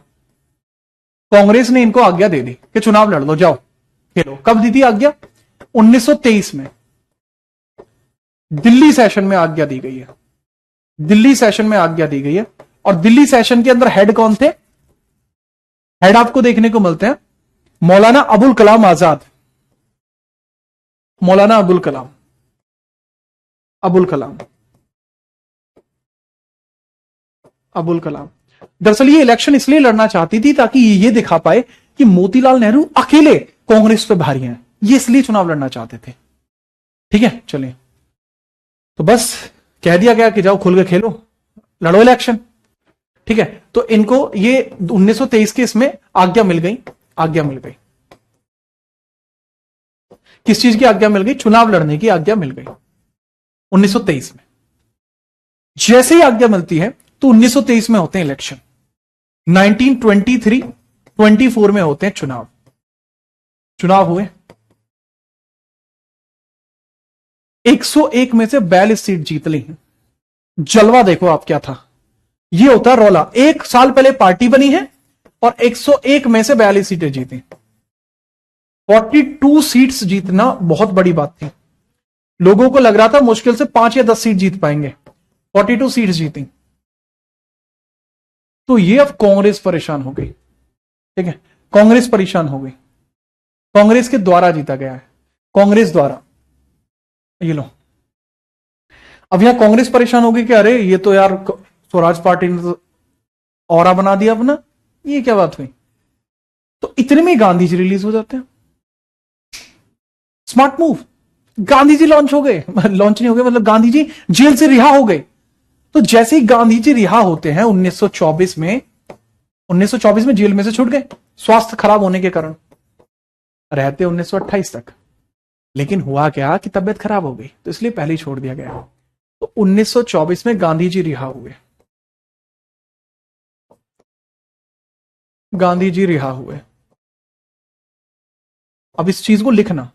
A: कांग्रेस ने इनको आज्ञा दे दी कि चुनाव लड़ लो, जाओ खेलो। कब दी थी आज्ञा? 1923 में दिल्ली सेशन में आज्ञा दी गई है। दिल्ली सेशन में आज्ञा दी गई है। और दिल्ली सेशन के अंदर हेड कौन थे? हेड आपको देखने को मिलते हैं मौलाना अबुल कलाम आजाद। मौलाना अबुल कलाम, अबुल कलाम, अबुल कलाम। दरअसल ये इलेक्शन इसलिए लड़ना चाहती थी ताकि ये दिखा पाए कि मोतीलाल नेहरू अकेले कांग्रेस पे भारी हैं। ये इसलिए चुनाव लड़ना चाहते थे। ठीक है, चलिए। तो बस कह दिया गया कि जाओ खुल के खेलो, लड़ो इलेक्शन। ठीक है, तो इनको ये 1923 के इसमें आज्ञा मिल गई। आज्ञा मिल गई। किस चीज की आज्ञा मिल गई? चुनाव लड़ने की आज्ञा मिल गई 1923 में। जैसे ही आज्ञा मिलती है तो 1923 में होते हैं इलेक्शन। 1923 24 में होते हैं चुनाव। चुनाव हुए। 101 में से 42 सीट जीत ली। जलवा देखो आप क्या था। ये होता है रौला। एक साल पहले पार्टी बनी है और 101 में से 42 सीटें जीती। 42 सीट्स जीतना बहुत बड़ी बात थी। लोगों को लग रहा था मुश्किल से 5 या 10 सीट जीत पाएंगे। 42 सीट्स जीती। तो ये अब कांग्रेस परेशान हो गई। ठीक है, कांग्रेस परेशान हो गई। कांग्रेस के द्वारा जीता गया है। कांग्रेस द्वारा। ये लो। अब यहां कांग्रेस परेशान हो गई कि अरे ये तो यार स्वराज पार्टी ने तो औरा बना दिया अपना। ये क्या बात हुई? तो इतने में गांधी जी रिलीज हो जाते हैं। Smart move. Gandhi ji launch हो गए। लॉन्च नहीं हो गए, मतलब गांधी जी जेल से रिहा हो गए। तो जैसे ही गांधी जी रिहा होते हैं 1924 में, 1924 में जेल में से छूट गए स्वास्थ्य खराब होने के कारण। रहते 1928 तक। लेकिन हुआ क्या कि तबियत खराब हो गई, तो इसलिए पहले ही छोड़ दिया गया। तो 1924 में गांधी जी रिहा हुए। गांधी जी रिहा हुए। अब इस चीज को लिखना।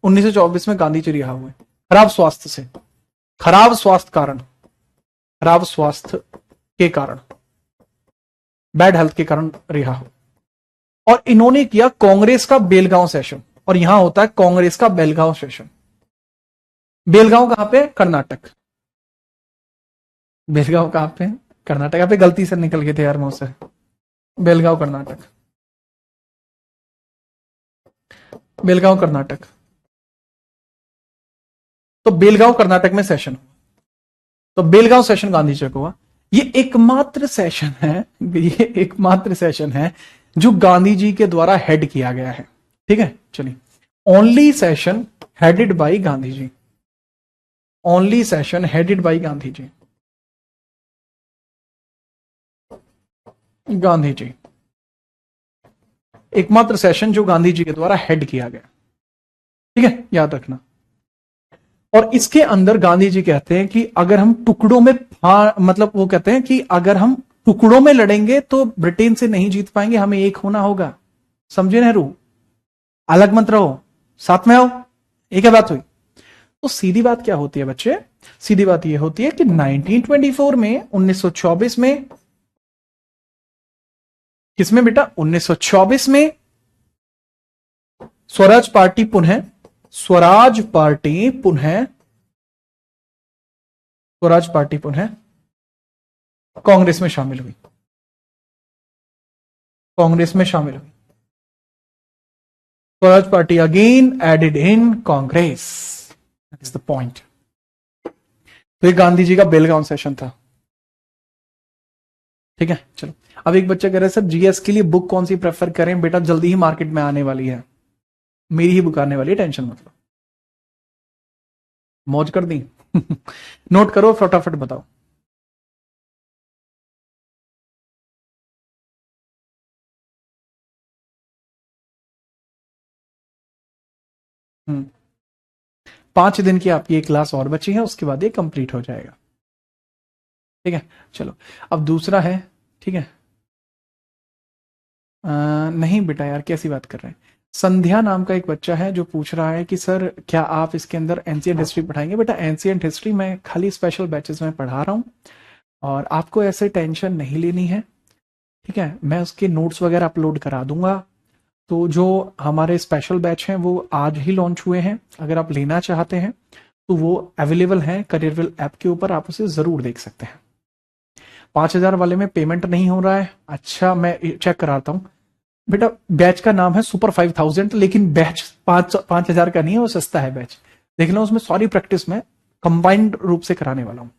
A: 1924 में गांधी जी रिहा हुए, खराब स्वास्थ्य से। खराब स्वास्थ्य कारण, खराब स्वास्थ्य के कारण, बैड हेल्थ के कारण रिहा हो। और इन्होंने किया कांग्रेस का बेलगांव सेशन। और यहां होता है कांग्रेस का बेलगांव सेशन। बेलगांव कहां पे? कर्नाटक। बेलगांव कहां पे? कर्नाटक। यहाँ पे गलती से निकल गए थे यार मुंह से। बेलगांव कर्नाटक। बेलगांव कर्नाटक। तो बेलगांव कर्नाटक में सेशन। तो बेलगांव सेशन गांधी जी का हुआ। ये एकमात्र सेशन है, ये एकमात्र सेशन है जो गांधी जी के द्वारा हेड किया गया है। ठीक है, चलिए, only session headed by Gandhi ji, only session headed by Gandhi ji, Gandhi ji, एकमात्र सेशन जो गांधी जी के द्वारा हेड किया गया। ठीक है, याद रखना। और इसके अंदर गांधी जी कहते हैं कि अगर हम टुकड़ों में मतलब वो कहते हैं कि अगर हम टुकड़ों में लड़ेंगे तो ब्रिटेन से नहीं जीत पाएंगे, हमें एक होना होगा। समझे नेहरू? अलग मत रहो, साथ में आओ। एक है बात हुई। तो सीधी बात क्या होती है बच्चे? सीधी बात यह होती है कि 1924 में, 1924 में, किसमें बेटा? 1924 में स्वराज पार्टी पुनः, स्वराज पार्टी पुनः, स्वराज पार्टी पुनः कांग्रेस में शामिल हुई, कांग्रेस में शामिल हुई। Swaraj party again added in Congress, that is the point. तो ये गांधी जी का बेलगांव सेशन था। ठीक है, चलो। अब एक बच्चा कह रहा है सर जीएस के लिए बुक कौन सी प्रेफर करें? बेटा जल्दी ही मार्केट में आने वाली है, मेरी ही बुक आने वाली है, टेंशन मत लो। मौज कर दी। नोट करो, फटाफट बताओ। हम्म 5 दिन की आपकी एक क्लास और बची है, उसके बाद ये कंप्लीट हो जाएगा। ठीक है, चलो। अब दूसरा है, ठीक है। नहीं बेटा यार, कैसी बात कर रहे हैं? संध्या नाम का एक बच्चा है जो पूछ रहा है कि सर क्या आप इसके अंदर एंशिएंट हिस्ट्री पढ़ाएंगे? बेटा एंशिएंट हिस्ट्री मैं खाली स्पेशल बैचेस में पढ़ा रहा हूँ, और आपको ऐसे टेंशन नहीं लेनी है। ठीक है, मैं उसके नोट्स वगैरह अपलोड करा दूंगा। तो जो हमारे स्पेशल बैच हैं वो आज ही लॉन्च हुए हैं, अगर आप लेना चाहते हैं तो वो अवेलेबल हैं करियरविल ऐप के ऊपर, आप उसे जरूर देख सकते हैं। 5,000 वाले में पेमेंट नहीं हो रहा है? अच्छा, मैं चेक कराता हूँ। बेटा बैच का नाम है सुपर 5000, लेकिन बैच 5,000 का नहीं है, वो सस्ता है बैच। देख लो, उसमें सॉरी प्रैक्टिस में कंबाइंड रूप से कराने वाला हूं।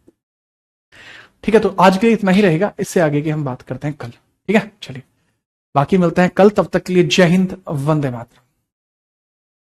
A: ठीक है, तो आज के लिए इतना ही रहेगा, इससे आगे की हम बात करते हैं कल। ठीक है, चलिए, बाकी मिलते हैं कल, तब तक के लिए जय हिंद, वंदे मातरम।